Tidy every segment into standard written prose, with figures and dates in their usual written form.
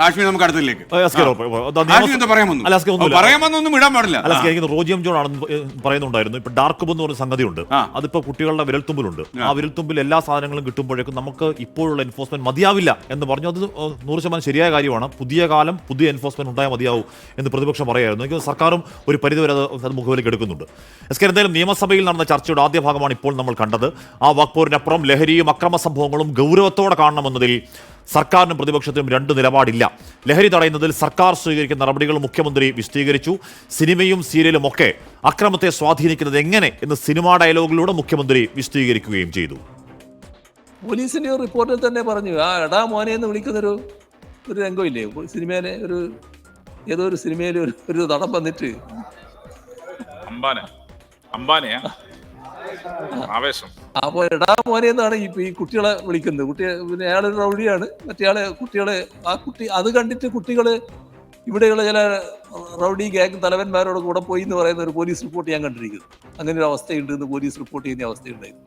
ആശ്മി നമുക്ക് അടുത്തിലേക്ക് പറയാമെന്നൊന്നും ഇടാൻ പാടില്ല. റോജിയം ജോൺ ആണെന്ന് പറയുന്നുണ്ടായിരുന്നു. ഇപ്പൊ ഡാർക്ക് എന്ന് പറഞ്ഞ സംഗതിയുണ്ട്, അതിപ്പോ കുട്ടികളുടെ വിരൽത്തുമ്പിലുണ്ട്. ആ വിരൽത്തുമ്പിൽ എല്ലാ സാധനങ്ങളും കിട്ടുമ്പോഴേക്കും നമുക്ക് ഇപ്പോഴുള്ള എൻഫോഴ്സ്മെന്റ് മതിയാവില്ല എന്ന് പറഞ്ഞു. അത് 100% ശരിയായ കാര്യമാണ്. പുതിയ കാലം പുതിയ എൻഫോഴ്സ്മെന്റ് ഉണ്ടായാൽ മതിയാവും എന്ന് പ്രതിപക്ഷം പറയായിരുന്നു. എനിക്ക് സർക്കാരും ഒരു പരിധിവരെ അത് മുഖവിലേക്ക് എടുക്കുന്നുണ്ട്. എന്തായാലും നിയമസഭയിൽ നടന്ന ചർച്ചയുടെ ആദ്യ ഭാഗമാണ് ഇപ്പോൾ നമ്മൾ കണ്ടത്. ആ വാക്പോരിനപ്പുറം ലഹരിയും അക്രമ സംഭവങ്ങളും ഗൗരവത്തോടെ കാണണമെന്നതിൽ സർക്കാരിനും പ്രതിപക്ഷത്തിനും രണ്ട് നിലപാടില്ല. ലഹരി തടയുന്നതിൽ സർക്കാർ സ്വീകരിക്കുന്ന നടപടികൾ മുഖ്യമന്ത്രി വിശദീകരിച്ചു. സിനിമയും സീരിയലും ഒക്കെ അക്രമത്തെ സ്വാധീനിക്കുന്നത് എങ്ങനെ എന്ന് സിനിമാ ഡയലോഗിലൂടെ മുഖ്യമന്ത്രി വിശദീകരിക്കുകയും ചെയ്തു. പോലീസിന്റെ റിപ്പോർട്ടിൽ തന്നെ പറഞ്ഞു, ആ എടാ മോനെ എന്ന് വിളിക്കുന്നൊരു രംഗമില്ലേ സിനിമയിലെ ഏതോ ഒരു സിനിമയിൽ ഒരു നടൻ വന്നിട്ട് അപ്പൊ എടാ മോനെ എന്നാണ് ഈ കുട്ടികളെ വിളിക്കുന്നത്. പിന്നെ അയാളൊരു റൗഡിയാണ്, കുട്ടികളെ അത് കണ്ടിട്ട് കുട്ടികള് ഇവിടെയുള്ള ചില റൗഡി ഗ്യാങ് തലവന്മാരോട് കൂടെ പോയി എന്ന് പറയുന്ന ഒരു പോലീസ് റിപ്പോർട്ട് ഞാൻ കണ്ടിരിക്കുന്നു. അങ്ങനെ ഒരു അവസ്ഥയുണ്ട് എന്ന് പോലീസ് റിപ്പോർട്ട് ചെയ്യുന്ന അവസ്ഥയുണ്ടായിരുന്നു.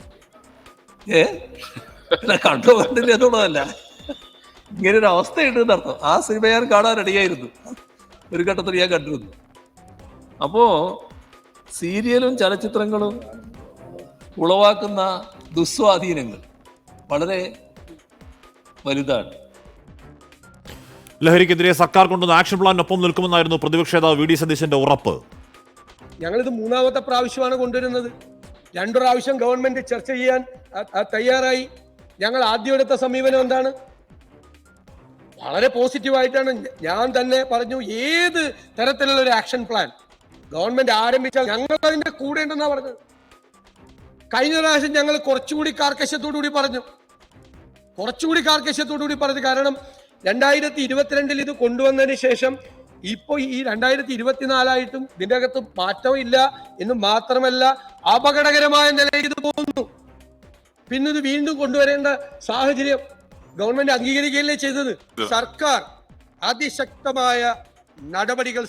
കണ്ടില്ല എന്നുള്ളതല്ല, ഇങ്ങനെ ഒരു അവസ്ഥയുണ്ട് എന്നർത്ഥം. ആ സിനിമ ഞാൻ കാണാൻ റെഡിയായിരുന്നു, ഒരു ഘട്ടത്തിൽ ഞാൻ കണ്ടിരുന്നു. അപ്പോ സീരിയലും ചലച്ചിത്രങ്ങളും ഉളവാക്കുന്ന ദുസ്വാധീനങ്ങൾ വളരെ വലുതാണ്. ലഹരിക്കെതിരെ സർക്കാർ കൊണ്ടുവന്ന ആക്ഷൻ പ്ലാനിനൊപ്പം നിൽക്കുമെന്നായിരുന്നു പ്രതിപക്ഷ നേതാവ് വി ഡി സതീശന്റെ ഉറപ്പ്. ഞങ്ങളിത് 3ാമത്തെ പ്രാവശ്യമാണ് കൊണ്ടുവരുന്നത്. 2 പ്രാവശ്യം ഗവൺമെന്റ് ചർച്ച ചെയ്യാൻ തയ്യാറായി. ഞങ്ങൾ ആദ്യം എടുത്ത സമീപനം എന്താണ്? വളരെ പോസിറ്റീവായിട്ടാണ്. ഞാൻ തന്നെ പറഞ്ഞു, ഏത് തരത്തിലുള്ള ഒരു ആക്ഷൻ പ്ലാൻ ഗവൺമെന്റ് ആരംഭിച്ചാൽ ഞങ്ങൾ അതിന്റെ കൂടെ ഉണ്ടെന്നാ പറഞ്ഞത്. കഴിഞ്ഞ പ്രാവശ്യം ഞങ്ങൾ കുറച്ചുകൂടി കാർക്കശ്യത്തോടുകൂടി പറഞ്ഞു. കാരണം 2022 ഇത് കൊണ്ടുവന്നതിന് ശേഷം ഇപ്പോൾ ഈ 2024 ഇതിന്റെ അകത്ത് മാറ്റമില്ല എന്ന് മാത്രമല്ല, അപകടകരമായ നിലയിൽ ഇത് പോകുന്നു. പിന്നെ ഇത് വീണ്ടും കൊണ്ടുവരേണ്ട സാഹചര്യം ഗവൺമെന്റ് അംഗീകരിക്കുകയല്ലേ ചെയ്തത്. സർക്കാർ അതിശക്തമായ നടപടികൾ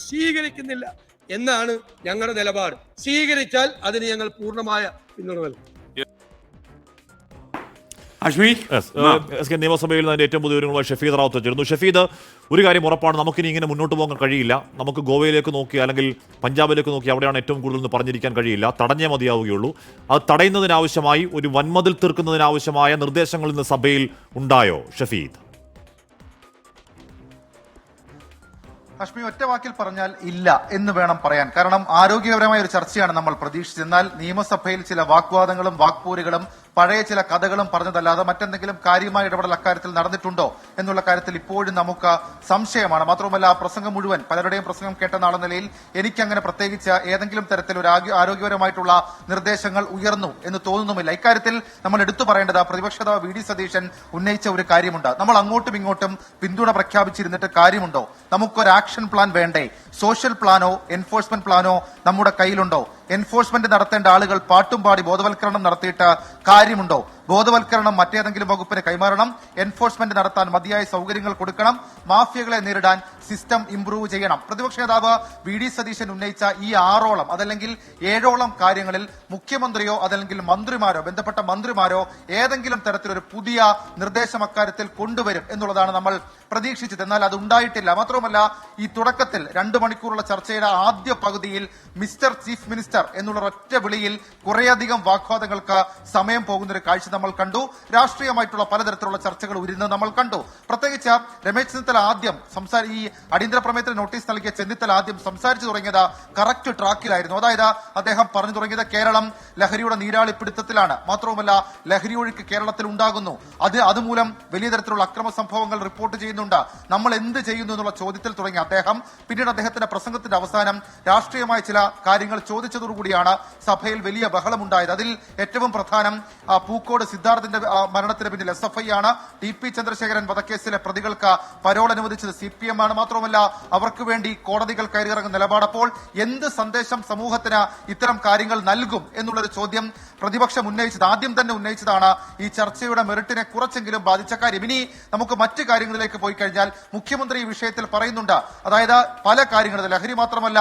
സ്വീകരിക്കുന്നില്ല എന്നാണ് ഞങ്ങളുടെ നിലപാട്. സ്വീകരിച്ചാൽ അതിന് ഞങ്ങൾ പൂർണ്ണമായ പിന്തുണ നൽകും. നിയമസഭയിൽ അതിന്റെ ഏറ്റവും പുതിയ വിവരങ്ങളുമായി ഷഫീദ് റാവത്ത് ചേരുന്നു. ഷഫീദ്, ഒരു കാര്യം ഉറപ്പാണ്, നമുക്കിനി ഇങ്ങനെ മുന്നോട്ട് പോകാൻ കഴിയില്ല. നമുക്ക് ഗോവയിലേക്ക് നോക്കി അല്ലെങ്കിൽ പഞ്ചാബിലേക്ക് നോക്കി അവിടെയാണ് ഏറ്റവും കൂടുതൽ എന്ന് പറഞ്ഞിരിക്കാൻ കഴിയില്ല. തടഞ്ഞേ മതിയാവുകയുള്ളൂ. അത് തടയുന്നതിനാവശ്യമായി ഒരു വൻമതിൽ തീർക്കുന്നതിനാവശ്യമായ നിർദ്ദേശങ്ങൾ ഇന്ന് സഭയിൽ ഉണ്ടായോ ഷഫീദ്? ഹാഷ്മി, ഒറ്റ വാക്കിൽ പറഞ്ഞാൽ ഇല്ല എന്ന് വേണം പറയാൻ. കാരണം ആരോഗ്യപരമായ ഒരു ചർച്ചയാണ് നമ്മൾ പ്രതീക്ഷിച്ചത്. എന്നാൽ നിയമസഭയിൽ ചില വാഗ്വാദങ്ങളും വാക്പോരുകളും പഴയ ചില കഥകളും പറഞ്ഞതല്ലാതെ മറ്റെന്തെങ്കിലും കാര്യമായ ഇടപെടൽ അക്കാര്യത്തിൽ നടന്നിട്ടുണ്ടോ എന്നുള്ള കാര്യത്തിൽ ഇപ്പോഴും നമുക്ക് സംശയമാണ്. മാത്രമല്ല, ആ പ്രസംഗം മുഴുവൻ പലരുടെയും പ്രസംഗം കേട്ട നാളെ നിലയിൽ എനിക്കങ്ങനെ പ്രത്യേകിച്ച് ഏതെങ്കിലും തരത്തിൽ ഒരു ആരോഗ്യപരമായിട്ടുള്ള നിർദ്ദേശങ്ങൾ ഉയർന്നു എന്ന് തോന്നുന്നുമില്ല. ഇക്കാര്യത്തിൽ നമ്മൾ എടുത്തു പറയേണ്ടത് പ്രതിപക്ഷ നേതാവ് വി ഡി സതീശൻ ഉന്നയിച്ച ഒരു കാര്യമുണ്ട്. നമ്മൾ അങ്ങോട്ടും ഇങ്ങോട്ടും പിന്തുണ പ്രഖ്യാപിച്ചിരുന്നിട്ട് കാര്യമുണ്ടോ? നമുക്കൊരു ആക്ഷൻ പ്ലാൻ വേണ്ടേ? സോഷ്യൽ പ്ലാനോ എൻഫോഴ്സ്മെന്റ് പ്ലാനോ നമ്മുടെ കയ്യിലുണ്ടോ? എൻഫോഴ്സ്മെന്റ് നടത്തേണ്ട ആളുകൾ പാട്ടും പാടി ബോധവൽക്കരണം നടത്തിയിട്ട് കാര്യമുണ്ടോ? ബോധവൽക്കരണം മറ്റേതെങ്കിലും വകുപ്പിന് കൈമാറണം. എൻഫോഴ്സ്മെന്റ് നടത്താൻ മതിയായ സൗകര്യങ്ങൾ കൊടുക്കണം. മാഫിയകളെ നേരിടാൻ സിസ്റ്റം ഇംപ്രൂവ് ചെയ്യണം. പ്രതിപക്ഷ നേതാവ് വി ഡി സതീശൻ ഉന്നയിച്ച ഈ 6ഓളം അതല്ലെങ്കിൽ 7ഓളം കാര്യങ്ങളിൽ മുഖ്യമന്ത്രിയോ അതല്ലെങ്കിൽ ബന്ധപ്പെട്ട മന്ത്രിമാരോ ഏതെങ്കിലും തരത്തിലൊരു പുതിയ നിർദ്ദേശം അക്കാര്യത്തിൽ കൊണ്ടുവരും എന്നുള്ളതാണ് നമ്മൾ പ്രതീക്ഷിച്ചത്. എന്നാൽ അത് ഉണ്ടായിട്ടില്ല. മാത്രമല്ല, ഈ തുടക്കത്തിൽ 2 മണിക്കൂറുള്ള ചർച്ചയുടെ ആദ്യ പകുതിയിൽ മിസ്റ്റർ ചീഫ് മിനിസ്റ്റർ എന്നുള്ള ഒറ്റ വിളിയിൽ കുറേയധികം വാഗ്വാദങ്ങൾക്ക് സമയം പോകുന്നൊരു കാഴ്ച നമ്മൾ കണ്ടു. രാഷ്ട്രീയമായിട്ടുള്ള പലതരത്തിലുള്ള ചർച്ചകൾ ഉയരുന്നത് നമ്മൾ കണ്ടു. പ്രത്യേകിച്ച് രമേശ് ചെന്നിത്തല ആദ്യം ഈ അടിയന്തര പ്രമേയത്തിന് നോട്ടീസ് നൽകിയ ചെന്നിത്തല ആദ്യം സംസാരിച്ചു തുടങ്ങിയത് കറക്റ്റ് ട്രാക്കിലായിരുന്നു. അതായത് അദ്ദേഹം പറഞ്ഞു തുടങ്ങിയത് കേരളം ലഹരിയുടെ നീരാളിപ്പിടുത്തത്തിലാണ്, മാത്രവുമല്ല ലഹരി ഒഴുക്ക് കേരളത്തിൽ ഉണ്ടാകുന്നു, അതുമൂലം വലിയ തരത്തിലുള്ള അക്രമ സംഭവങ്ങൾ റിപ്പോർട്ട് ചെയ്യുന്നുണ്ട്, നമ്മൾ എന്ത് ചെയ്യുന്നു എന്നുള്ള ചോദ്യത്തിൽ തുടങ്ങി അദ്ദേഹം. പിന്നീട് അദ്ദേഹത്തിന്റെ പ്രസംഗത്തിന്റെ അവസാനം രാഷ്ട്രീയമായ ചില കാര്യങ്ങൾ ചോദിച്ചതോടുകൂടിയാണ് സഭയിൽ വലിയ ബഹളമുണ്ടായത്. അതിൽ ഏറ്റവും പ്രധാനം പൂക്കോട് സിദ്ധാർത്ഥിന്റെ മരണത്തിന് പിന്നിൽ SFI ആണ്. TP ചന്ദ്രശേഖരൻ വധക്കേസിലെ പ്രതികൾക്ക് പരോൾ അനുവദിച്ചത് CPM ആണ്. മാത്രമല്ല, അവർക്ക് വേണ്ടി കോടതികൾ കയറിയിറങ്ങുന്ന നിലപാട്. അപ്പോൾ എന്ത് സന്ദേശം സമൂഹത്തിന് ഇത്തരം കാര്യങ്ങൾ നൽകും എന്നുള്ളൊരു ചോദ്യം പ്രതിപക്ഷം ആദ്യം തന്നെ ഉന്നയിച്ചതാണ് ഈ ചർച്ചയുടെ മെറിറ്റിനെ കുറച്ചെങ്കിലും ബാധിച്ച കാര്യം. ഇനി നമുക്ക് മറ്റു കാര്യങ്ങളിലേക്ക് പോയി കഴിഞ്ഞാൽ മുഖ്യമന്ത്രി ഈ വിഷയത്തിൽ പറയുന്നുണ്ട്. അതായത് പല കാര്യങ്ങളും, ലഹരി മാത്രമല്ല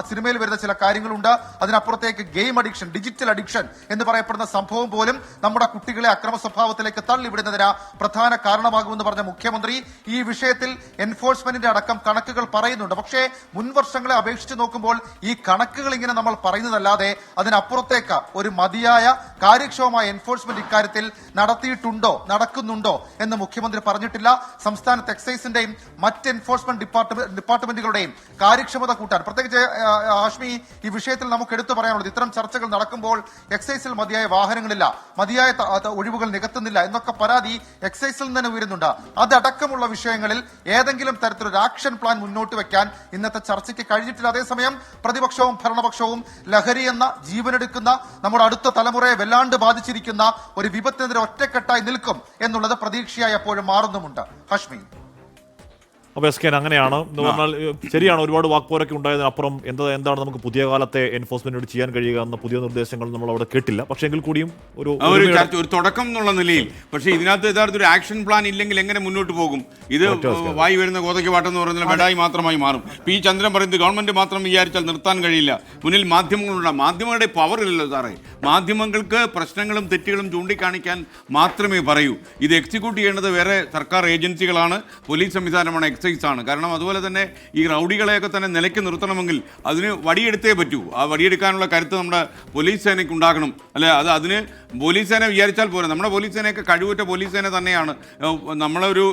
സിനിമയിൽ വരുന്ന ചില കാര്യങ്ങളുണ്ട്. അതിനപ്പുറത്തേക്ക് ഗെയിം അഡിക്ഷൻ, ഡിജിറ്റൽ അഡിക്ഷൻ എന്ന് പറയപ്പെടുന്ന സംഭവം പോലും നമ്മുടെ കുട്ടികളെ അക്രമ സ്വഭാവത്തിലേക്ക് തള്ളിവിടുന്നതിന് പ്രധാന കാരണമാകുമെന്ന് പറഞ്ഞ മുഖ്യമന്ത്രി ഈ വിഷയത്തിൽ എൻഫോഴ്സ്മെന്റിന്റെ അടക്കം കണക്കുകൾ പറയുന്നുണ്ട്. പക്ഷേ മുൻവർഷങ്ങളെ അപേക്ഷിച്ച് നോക്കുമ്പോൾ ഈ കണക്കുകൾ ഇങ്ങനെ നമ്മൾ പറയുന്നതല്ലാതെ അതിനപ്പുറത്തേക്ക് ഒരു മതിയായ കാര്യക്ഷമമായ എൻഫോഴ്സ്മെന്റ് ഇക്കാര്യത്തിൽ നടത്തിയിട്ടുണ്ടോ, നടക്കുന്നുണ്ടോ എന്ന് മുഖ്യമന്ത്രി പറഞ്ഞിട്ടില്ല. സംസ്ഥാനത്ത് എക്സൈസിന്റെയും മറ്റ് എൻഫോഴ്സ്മെന്റ് ഡിപ്പാർട്ട്മെന്റുകളുടെയും കാര്യക്ഷമത കൂട്ടാൻ, പ്രത്യേകിച്ച് ഹാഷ്മി, ഈ വിഷയത്തിൽ നമുക്ക് എടുത്തു പറയാനുള്ളത്, ഇത്തരം ചർച്ചകൾ നടക്കുമ്പോൾ എക്സൈസിൽ മതിയായ വാഹനങ്ങളില്ല, മതിയായ ഒഴിവുകൾ നികത്തുന്നില്ല എന്നൊക്കെ പരാതി എക്സൈസിൽ നിന്ന് ഉയരുന്നുണ്ട്. അതടക്കമുള്ള വിഷയങ്ങളിൽ ഏതെങ്കിലും തരത്തിലൊരു ആക്ഷൻ പ്ലാൻ മുന്നോട്ട് വെക്കാൻ ഇന്നത്തെ ചർച്ചയ്ക്ക് കഴിഞ്ഞിട്ടില്ല. അതേസമയം പ്രതിപക്ഷവും ഭരണപക്ഷവും ലഹരി എന്ന ജീവനെടുക്കുന്ന നമ്മുടെ അടുത്ത തലമുറയെ വല്ലാണ്ട് ബാധിച്ചിരിക്കുന്ന ഒരു വിപത്തിനെതിരെ ഒറ്റക്കെട്ടായി നിൽക്കും എന്നുള്ളത് പ്രതീക്ഷയായി എപ്പോഴും മാറുന്നുമുണ്ട്. ഹഷ്മി, അപ്പോൾ എസ് കെ അങ്ങനെയാണ് എന്ന് പറഞ്ഞാൽ ശരിയാണ്, ഒരുപാട് വാക്പോരൊക്കെ ഉണ്ടായതിനപ്പുറം എന്താണ് നമുക്ക് പുതിയ കാലത്തെ എൻഫോഴ്സ്മെന്റിനോട് ചെയ്യാൻ കഴിയുക എന്ന പുതിയ നിർദ്ദേശങ്ങൾ നമ്മൾ അവിടെ കേട്ടില്ല. പക്ഷേ എങ്കിൽ കൂടിയും ഒരു തുടക്കം എന്നുള്ള നിലയിൽ, പക്ഷേ ഇതിനകത്ത് യഥാർത്ഥ ഒരു ആക്ഷൻ പ്ലാൻ ഇല്ലെങ്കിൽ എങ്ങനെ മുന്നോട്ട് പോകും? ഇത് വായി വരുന്ന കോതയ്ക്ക് പാട്ടെന്ന് പറയുന്നത് മെഡായി മാത്രമായി മാറും. പി ചന്ദ്രൻ പറയുന്നത് ഗവൺമെന്റ് മാത്രം വിചാരിച്ചാൽ നിർത്താൻ കഴിയില്ല, മുന്നിൽ മാധ്യമങ്ങളുണ്ട്. മാധ്യമങ്ങളുടെ പവർ ഇല്ലല്ലോ സാറേ. മാധ്യമങ്ങൾക്ക് പ്രശ്നങ്ങളും തെറ്റുകളും ചൂണ്ടിക്കാണിക്കാൻ മാത്രമേ പറയൂ. ഇത് എക്സിക്യൂട്ട് ചെയ്യേണ്ടത് വേറെ സർക്കാർ ഏജൻസികളാണ്, പോലീസ് സംവിധാനമാണ്, എക്സൈസ് ആണ്. കാരണം അതുപോലെ തന്നെ ഈ റൗഡികളെയൊക്കെ തന്നെ നിലയ്ക്ക് നിർത്തണമെങ്കിൽ അതിന് വടിയെടുത്തേ പറ്റൂ. ആ വടിയെടുക്കാനുള്ള കരുത്ത് നമ്മുടെ പോലീസ് സേനയ്ക്ക് ഉണ്ടാകണം. അല്ലെ, അതിന് പോലീസ് സേന വിചാരിച്ചാൽ പോരാ. നമ്മുടെ പോലീസ് സേനയൊക്കെ കഴിവുറ്റ പോലീസ് സേന തന്നെയാണ്. നമ്മളൊരു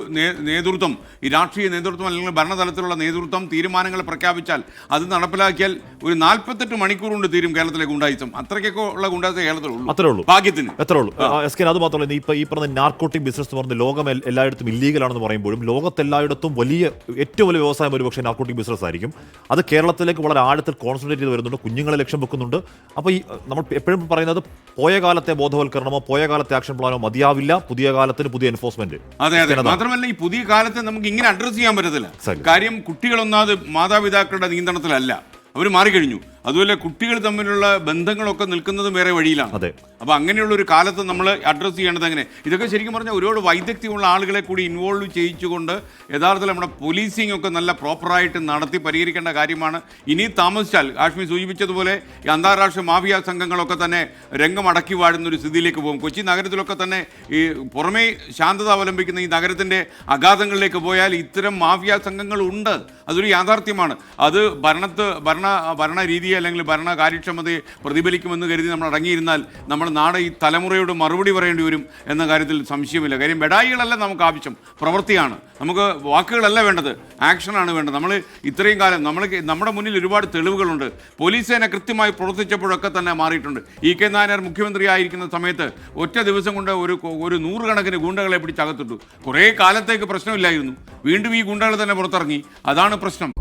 നേതൃത്വം, ഈ രാഷ്ട്രീയ നേതൃത്വം അല്ലെങ്കിൽ ഭരണതലത്തിലുള്ള നേതൃത്വം തീരുമാനങ്ങൾ പ്രഖ്യാപിച്ചാൽ അത് നടപ്പിലാക്കിയാൽ ഒരു 48 മണിക്കൂർ കൊണ്ട് തീരും കേരളത്തിലെ ഗുണ്ടായിസം. അത്രയ്ക്കൊക്കെ ഉള്ള ഗുണ്ടായിസം കേരളത്തിലുള്ളൂ. അത്രേ ഉള്ളൂ, ഭാഗ്യത്തിന് അത്രേ ഉള്ളൂ. എസ് കെ, അത് മാത്രമല്ല, ഇപ്പൊ ഈ പറഞ്ഞ നാർക്കോട്ടിക് ബിസിനസ് എന്ന് പറഞ്ഞ ലോകം എല്ലായിടത്തും ഇല്ലീഗലാണെന്ന് പറയുമ്പോഴും ലോകത്തെല്ലായിടത്തും ഏറ്റവും വലിയ വ്യവസായം ഒരുപക്ഷെ നാർക്കോട്ടിക് ബിസിനസ് ആയിരിക്കും. അത് കേരളത്തിലേക്ക് വളരെ ആഴത്തിൽ കോൺസെൻട്രേറ്റ് ചെയ്ത് വരുന്നുണ്ട്, കുഞ്ഞുങ്ങളെ ലക്ഷ്യം വെക്കുന്നുണ്ട്. അപ്പോൾ ഈ നമ്മൾ എപ്പോഴും പറയുന്നത് പോയ കാലത്തെ ബോധവൽക്കരണമോ പോയ കാലത്തെ ആക്ഷൻ പ്ലാനോ മതിയാവില്ല, പുതിയ കാലത്തിന് പുതിയ എൻഫോഴ്സ്മെന്റ്. അതെ, മാത്രമല്ല ഈ പുതിയ കാലത്തെ നമുക്ക് ഇങ്ങനെ അഡ്രസ് ചെയ്യാൻ പറ്റത്തില്ല. കാര്യം കുട്ടികളൊന്നാമത് മാതാപിതാക്കളുടെ നിയന്ത്രണത്തിലല്ല, അവർ മാറിക്കഴിഞ്ഞു. അതുപോലെ കുട്ടികൾ തമ്മിലുള്ള ബന്ധങ്ങളൊക്കെ നിൽക്കുന്നത് വേറെ വഴിയിലാണ്. അതെ, അപ്പോൾ അങ്ങനെയുള്ള ഒരു കാലത്ത് നമ്മൾ അഡ്രസ്സ് ചെയ്യേണ്ടത് എങ്ങനെ? ഇതൊക്കെ ശരിക്കും പറഞ്ഞാൽ ഒരുപാട് വൈദഗ്ധ്യമുള്ള ആളുകളെ കൂടി ഇൻവോൾവ് ചെയ്യിച്ചുകൊണ്ട് യഥാർത്ഥത്തിൽ നമ്മുടെ പോലീസിംഗ് ഒക്കെ നല്ല പ്രോപ്പറായിട്ട് നടത്തി പരിഹരിക്കേണ്ട കാര്യമാണ്. ഇനി താമസിച്ചാൽ കാശ്മീർ സൂചിപ്പിച്ചതുപോലെ ഈ അന്താരാഷ്ട്ര മാഫിയ സംഘങ്ങളൊക്കെ തന്നെ രംഗമടക്കി വാഴുന്ന ഒരു സ്ഥിതിയിലേക്ക് പോകും. കൊച്ചി നഗരത്തിലൊക്കെ തന്നെ ഈ പുറമേ ശാന്തത അവലംബിക്കുന്ന ഈ നഗരത്തിൻ്റെ അഗാധങ്ങളിലേക്ക് പോയാൽ ഇത്തരം മാഫിയ സംഘങ്ങളുണ്ട്. അതൊരു യാഥാർത്ഥ്യമാണ്. അത് ഭരണ രീതി അല്ലെങ്കിൽ ഭരണ കാര്യക്ഷമതയെ പ്രതിഫലിക്കുമെന്ന് കരുതി നമ്മൾ അടങ്ങിയിരുന്നാൽ നമ്മുടെ നാട് ഈ തലമുറയോട് മറുപടി പറയേണ്ടി വരും എന്ന കാര്യത്തിൽ സംശയമില്ല. കാര്യം ബെഡായികളല്ല നമുക്ക് ആവശ്യം, പ്രവൃത്തിയാണ്. നമുക്ക് വാക്കുകളല്ല വേണ്ടത്, ആക്ഷനാണ് വേണ്ടത്. നമ്മൾ ഇത്രയും കാലം നമ്മുടെ മുന്നിൽ ഒരുപാട് തെളിവുകളുണ്ട്. പോലീസ് സേന കൃത്യമായി പ്രവർത്തിച്ചപ്പോഴൊക്കെ തന്നെ മാറിയിട്ടുണ്ട്. ഇ.കെ. നായനാർ മുഖ്യമന്ത്രി ആയിരിക്കുന്ന സമയത്ത് ഒറ്റ ദിവസം കൊണ്ട് ഒരു 100 കണക്കിന് ഗുണ്ടകളെ പിടിച്ചകത്തിട്ടു. കുറേ കാലത്തേക്ക് പ്രശ്നമില്ലായിരുന്നു. വീണ്ടും ഈ ഗുണ്ടകൾ തന്നെ പുറത്തിറങ്ങി. അതാണ് പ്രശ്നം.